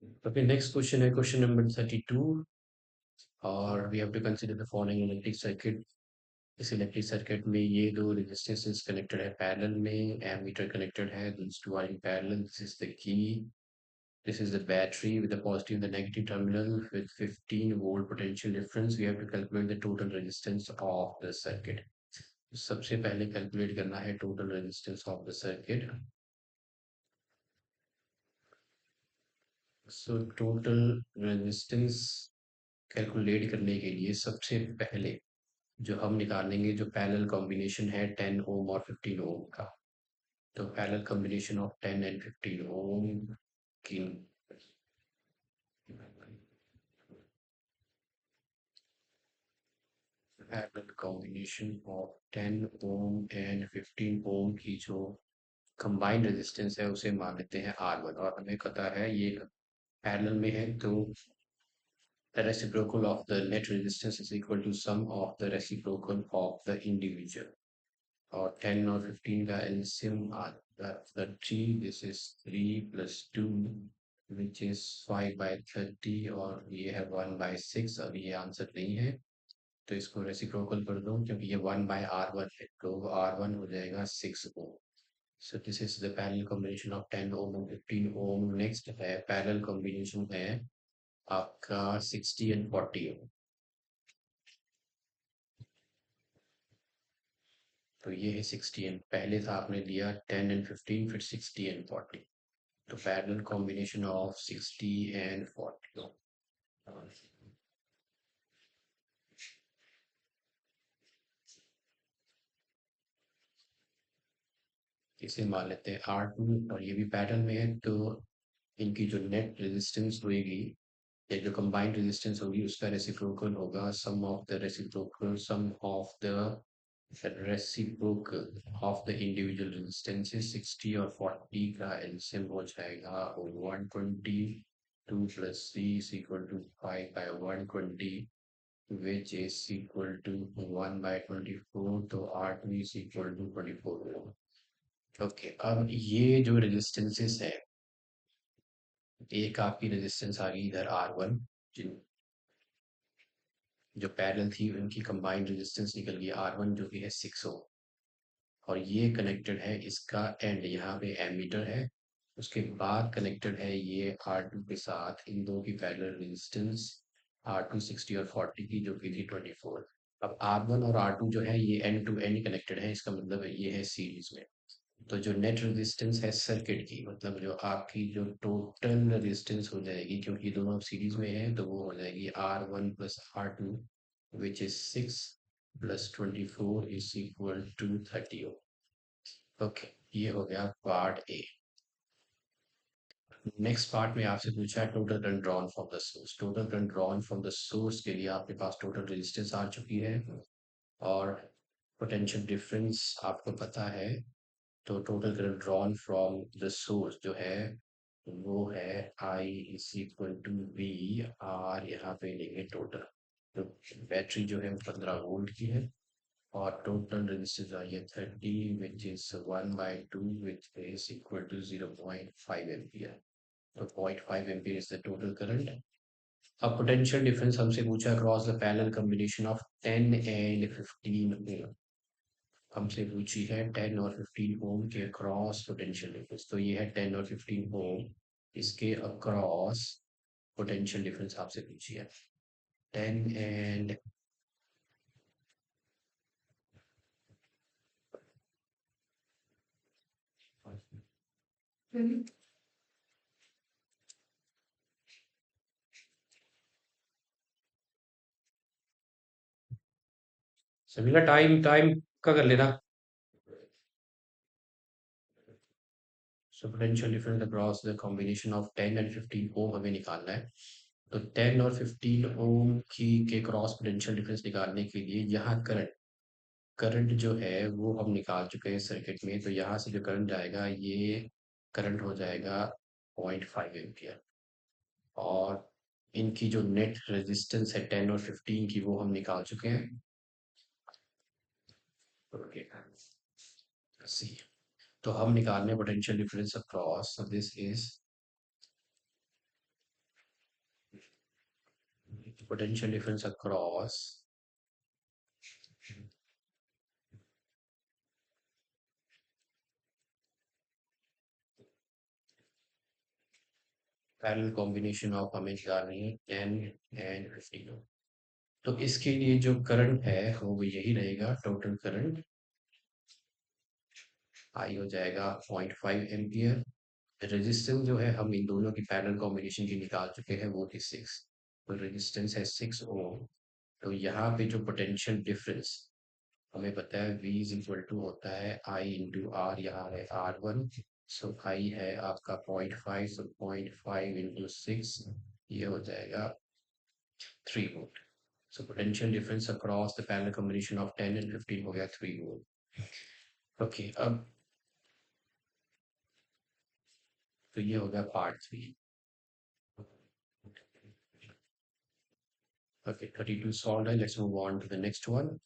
तो फिर next question है क्वेश्चन नंबर 32 और we have to consider the following electric circuit. इस इलेक्ट्रिक सर्किट में ये दो रेजिस्टेंसेस कनेक्टेड है पैरेलल में, एमीटर कनेक्टेड है, these two are in parallel. This is the key. This is the battery with the positive and the negative terminal with 15 volt potential difference. We have to calculate the total resistance of the circuit. सबसे पहले calculate करना है total resistance of the circuit. So total resistance calculate करने के लिए सबसे पहले जो हम निकालेंगे जो पैरेलल कॉम्बिनेशन है 10 ओम और 15 ओम का। तो पैरेलल कॉम्बिनेशन ऑफ 10 and 15 ओम की parallel combination of 10 ohm and 15 ओम की जो कंबाइंड रेजिस्टेंस है उसे मान लेते हैं R1 और हमें पता है ये पैरेलल में है तो the reciprocal of the net resistance is equal to sum of the reciprocal of the individual और 10 और 15 का एलसीएम आता है 30। दिस इज 3 + 2 which is 5/30 और ये है 1/6। अब ये आंसर नहीं है तो इसको रेसिप्रोकल कर दो क्योंकि ये 1/R1 है तो R1 हो जाएगा 6 ohm. So this is the parallel combination of 10 ohm और 15 ओम। नेक्स्ट है पैरेलल कॉम्बिनेशन है आपका 60 and 40 ओम। तो ये है 60 एंड पहले था आपने लिया 10 and 15 फिर 60 and 40। तो पैरेलल कॉम्बिनेशन ऑफ 60 and 40 इसे मान लेते हैं R2 और ये भी पैरेलल में है तो इनकी जो नेट रेजिस्टेंस होगी या जो कंबाइंड रेजिस्टेंस होगी उसका रेसिप्रोकल होगा sum of the reciprocal sum of the reciprocal of the individual resistances 60 और 40 का एलसीएम हो जाएगा 120। 2 + 3 is equal to 5/120 which is equal to 1/24 तो R2 is equal to 24। Okay अब ये जो रेजिस्टेंसेस है एक आपकी रेजिस्टेंस आ गई इधर R1 जिन जो पैरेलल थी उनकी कंबाइंड रेजिस्टेंस निकल गई R1 जो कि है 6 ओम और ये कनेक्टेड है इसका एंड यहाँ पे एमीटर है। उसके बाद कनेक्टेड है ये R2 के साथ इन दो की पैरेलल रेजिस्टेंस R2 60 और 40 की जो कि थी 24। अब R1 और R2 जो है ये एंड टू एंड कनेक्टेड है इसका मतलब है ये है सीरीज में। तो जो नेट रेजिस्टेंस है सर्किट की मतलब जो आपकी जो टोटल रेजिस्टेंस हो जाएगी क्योंकि दोनों सीरीज में है तो वो हो जाएगी R1 + R2 which is 6 + 24 is equal to 30 ohm. Okay ये हो गया पार्ट ए। नेक्स्ट पार्ट में आपसे पूछा है total current drawn from the source. Total current drawn from the source के लिए आपके पास टोटल रेजिस्टेंस आ चुकी है और पोटेंशियल डिफरेंस आपको पता है। तो total current drawn from the source जो है वो है I is equal to V R यहाँ पे लेंगे टोटल। तो बैटरी जो है 15 वोल्ट की है और टोटल रेजिस्टेंस आई है 30 which is 1/2 which is equal to 0.5 ampere. तो 0.5 ampere is the total current. अब पोटेंशियल डिफरेंस हमसे पूछा across the parallel combination of 10 and 15 ohm. हमसे पूछी है 10 और 15 ओम के अक्रॉस पोटेंशियल डिफरेंस तो ये है 10 और 15 ओम इसके अक्रॉस पोटेंशियल डिफरेंस आपसे पूछी है 10 and सभी का टाइम टाइम का कर लेना। So potential difference across the combination of 10 and 15 ओम हमें निकालना है। तो 10 और 15 ओम की के क्रॉस पोटेंशियल डिफरेंस निकालने के लिए यहाँ करंट करंट जो है वो हम निकाल चुके हैं सर्किट में तो यहाँ से जो करंट जाएगा ये करंट हो जाएगा 0.5 एम्पियर और इनकी जो नेट रेजिस्टेंस है 10 और 15 की वो हम निकाल चुके हैं। ओके सी तो हम निकालने potential difference across this is potential difference across parallel combination of हमें जानी है 10 एंड 15। तो इसके लिए जो करंट है वो यही रहेगा, टोटल करंट आई हो जाएगा 0.5 एम्पियर। रेजिस्टेंस जो है हम इन दोनों की पैरेलल कॉम्बिनेशन की निकाल चुके हैं, वो थी 6। तो रेजिस्टेंस है 6 ओम। तो यहाँ पे जो पोटेंशियल डिफरेंस हमें पता है V इज इक्वल टू होता है I इंटू आर, यहाँ है R1। सो I है आपका 0.5, सो 0.5 इंटू 6, ये हो जाएगा 3 volt. So potential difference across the parallel combination of 10 and 15 हो गया 3 वोल्ट। ओके, अब तो ये हो गया पार्ट 3। ओके, 32 सॉल्व है। Let's move on to the next one.